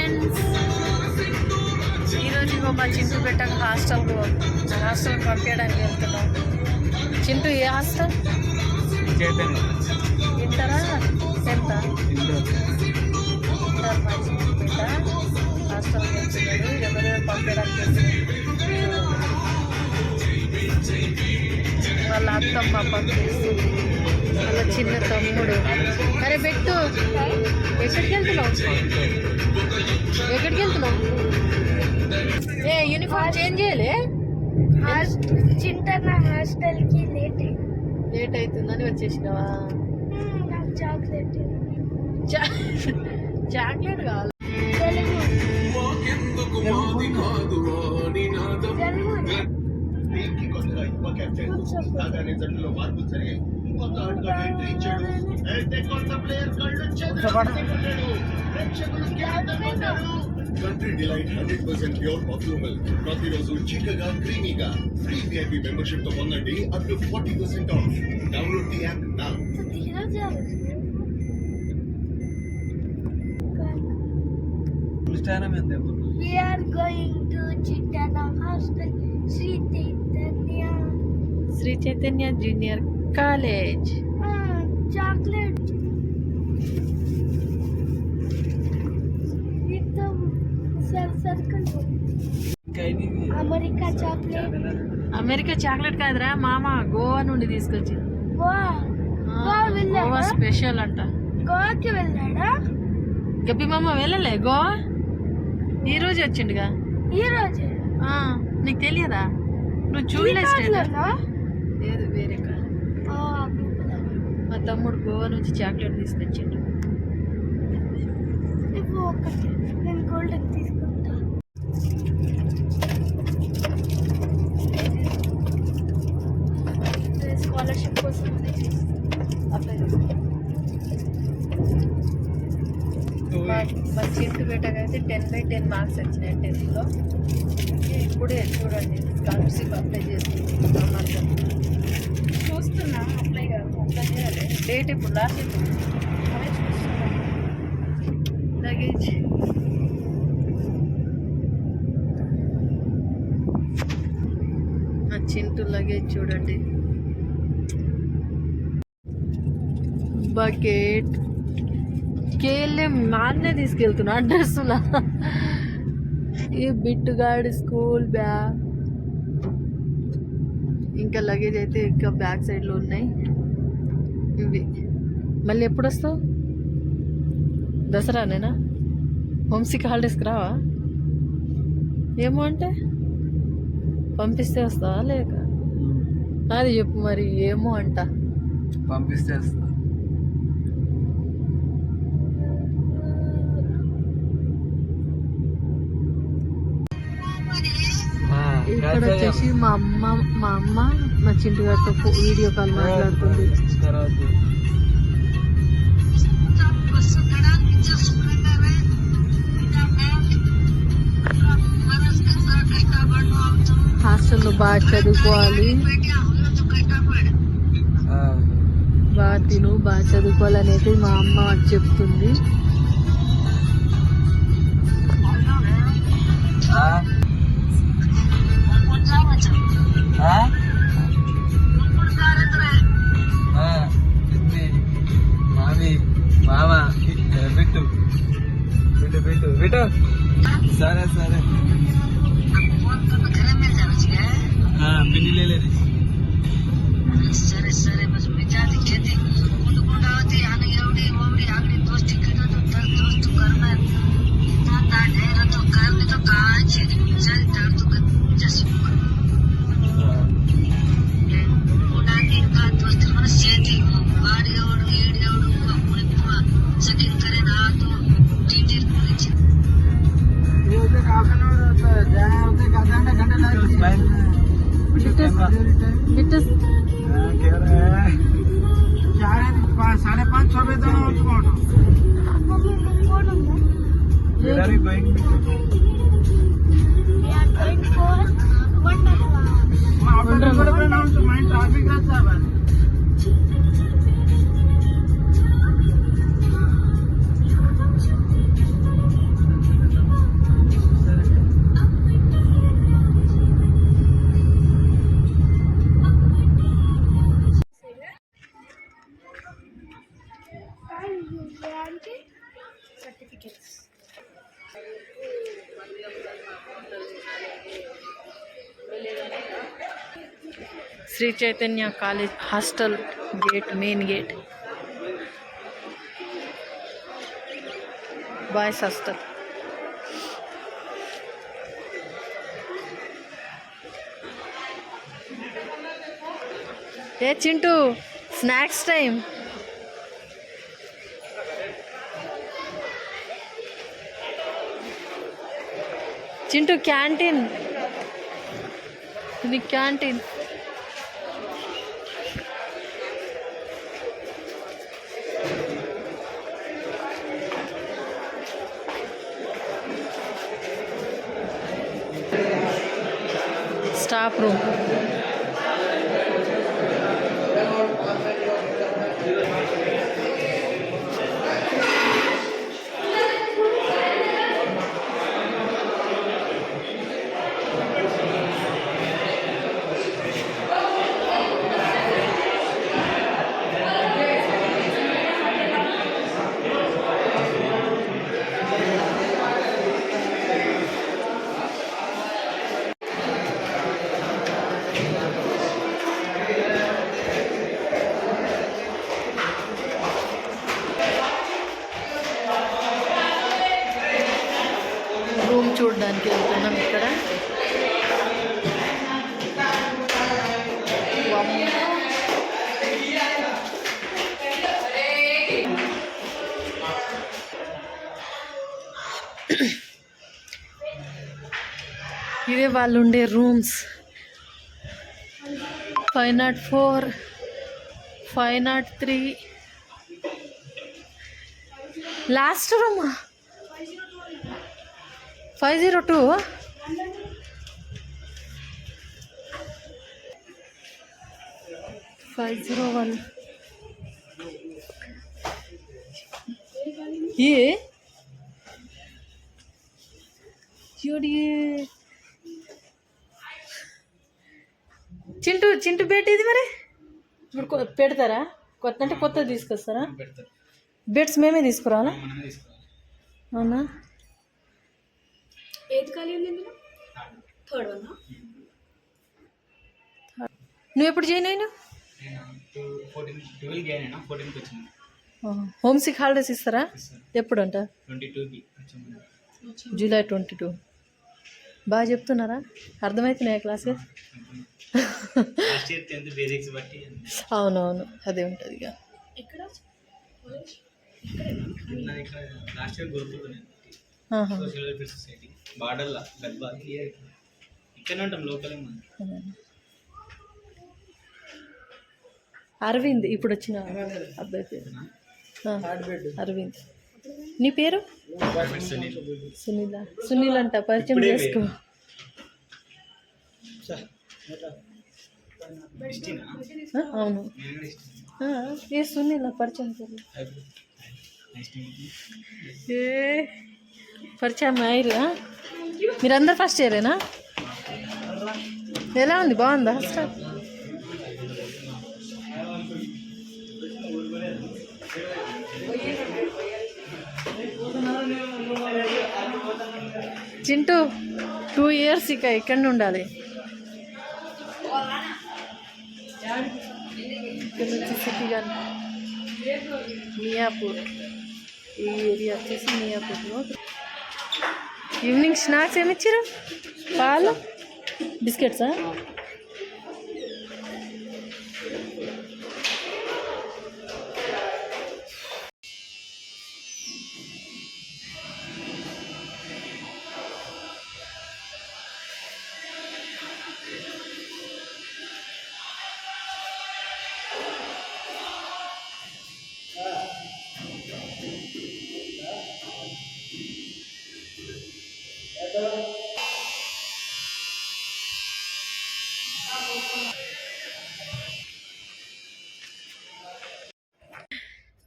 Friends, ఈరోజు మా చింటూ పెట్టాక హాస్టల్కి పంపించడానికి వెళ్తున్నాం. చింటూ ఏ హాస్టల్? ఇంటరా టెన్తా? ఇంటర్. మా చింటూ పెట్ట హాస్టల్కి వెళ్తున్నాడు. ఎవరెవరు పంపించడానికి వెళ్తున్నారు? వాళ్ళ అత్తమ్మ పంపిస్తుంది, వాళ్ళ చిన్న తమ్ముడు. అరే పెట్టు, ఎక్కడికి వెళ్తున్నావు? ఏ యూనిఫామ్ చేంజ్ చేయలే? చింటన్న హాస్టల్కి లేట్ అవుతుందని వచ్చేసినావా? చాక్లెట్ కావాలి. Country Delight 100% pure buffalo milk. ప్రతిరోజు చిక్కగా క్రీమీగా ఫ్రీ VIP మెంబర్షిప్ తో పొందండి up to 40% of. Download the app now. We are going to Chintana Hostel, Sri Chaitanya Junior College. Chocolate. America chocolate కాదురా మామ, గోవా నుండి తీసుకొచ్చి. గోవా స్పెషల్ అంట. గోవాకి వెళ్ళాడా గబ్బి మామ? వెళ్ళలే గోవా, ఈ రోజు వచ్చిండుగా. ఈ రోజు నీకు తెలియదా? నువ్వు చూడలేదు? లేదు, వేరే కాదు. మా తమ్ముడు గోవా నుంచి చాక్లెట్ తీసుకొచ్చిండు. నేను గోల్డెన్ తీసుకుంటా. స్కాలర్షిప్ కోసం అప్లై చేస్తాను. మా చింటూ పెట్టకైతే 10/10 మార్క్స్ వచ్చినాయి 10th. ఇప్పుడే చూడండి స్కాలర్షిప్ అప్లై చేస్తుంది. చూస్తున్నా, అప్లై చేయాలి. డేట్ ఇప్పుడు లాస్ట్ లగేజ్. మా చింటూ లగేజ్ చూడండి. బకెట్ కేఎల్ఎం మాన్నే తీసుకెళ్తున్నా డ్రెస్సులా. ఈ బిట్టుగాడి స్కూల్ బ్యాగ్, ఇంకా లగేజ్ అయితే ఇంకా బ్యాక్ సైడ్లో ఉన్నాయి. ఇవి మళ్ళీ ఎప్పుడు వస్తావు? దసరానేనా? హోమ్సిక్ హాలిడేస్కి రావా? ఏమో అంటే పంపిస్తే వస్తావా లేక? అది చెప్పు మరి. ఏమో అంట పంపిస్తే వస్తా. ఇక్కడ వచ్చేసి మా అమ్మ మా చింటూ గారితో వీడియో కాల్ మాట్లాడుతుంది. హాస్టల్లో బాగా చదువుకోవాలి, బాగా తిను, బాగా చదువుకోవాలని అయితే మా అమ్మ చెప్తుంది. మామా పెట్టు పెట్టు పెట్టు పెట్టు. సరే సరే పిన్ని లేదు. सरे सरे बस मिजाज खेती उन गुंडावती आने एवढी ओवढी आगडी दोस्ती करतो तर दोस्त करणार तो ताढेर तो करणे तो काचे चल तर तू जसी उडाने का दोस्त मन शेती गाडी एवढी एडी एवढी पुणे पुणे सगळी करे ना तो टीचर पुण्याची ये काकनोड जाते कांदा घंटा लागते बिट्टस 5:30 बजे तक पहुंचो. Where are you going? We are going for Wonderland. Mind traffic रहता है. Shri Chaitanya college hostel gate, main gate, boys hostel. ఏ Chintu, snacks time. Chintu canteen, ఇది క్యాంటీన్. Staff room. రూమ్ చూడడానికి వెళ్తున్నాం ఇక్కడ. ఇదే వాళ్ళు ఉండే రూమ్స్. 504, 503. Last room 502. 501. ये చింటూ చింటూ పెట్టేది మరి ఇప్పుడు పెడతారా? కొత్త అంటే కొత్తది తీసుకొస్తారా? బెడ్స్ మేమే తీసుకురావాలా? అవునా? ఏది ఖాళీ ఉంది ఇందులో? Third one. నువ్వు ఎప్పుడు జాయిన్ అయినా? హోమ్ సిక్ హాలిడేస్ ఇస్తారా? ఎప్పుడు అంట? జూలై 22. బాగా చెప్తున్నారా? అర్థమవుతున్నాయా క్లాసెస్? అవునవును, అదే ఉంటుంది ఇక. అరవింద్ ఇప్పుడు వచ్చిన అబ్బాయి పేరు అరవింద్. నీ పేరు? సునీల. సునీల్ అంట, పరిచయం చేసుకో. అవును, ఏ సునీల పరిచయం ఏ పరిచయం అయ్యారు. మీరందరు ఫస్ట్ ఇయరేనా? ఎలా ఉంది? బాగుందా హాస్టల్? చింటూ 2 years ఇక ఇక్కడ ఉండాలి. ఇక్కడ వచ్చి సిటీ కానీ మియాపూర్, ఈ ఏరియా వచ్చేసి మియాపూర్లో. ఈవినింగ్ స్నాక్స్ ఏమి ఇచ్చారు? పాలు, బిస్కెట్సా?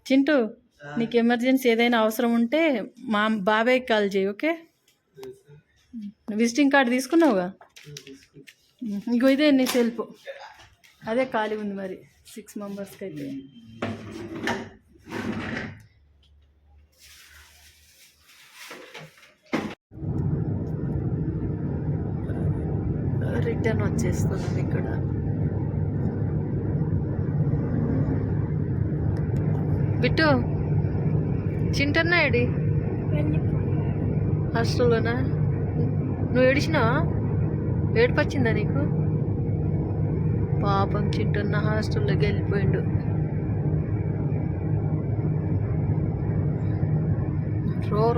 చింటూ, నీకు ఎమర్జెన్సీ ఏదైనా అవసరం ఉంటే మా బాబాయ్కి కాల్ చేయి, ఓకే? Visiting card తీసుకున్నావుగా? ఇంకో ఇదే నీ సెల్ఫ్, అదే ఖాళీ ఉంది మరి 6 members అయితే. రిటర్న్ వచ్చేస్తున్నాం ఇక్కడ. బిట్టు చింటన్నా ఏడి హాస్టల్లోనా? నువ్వు ఏడిచినావా? ఏడుపొచ్చిందా నీకు? పాపం చింటన్న హాస్టల్లోకి వెళ్ళిపోయిండు. రో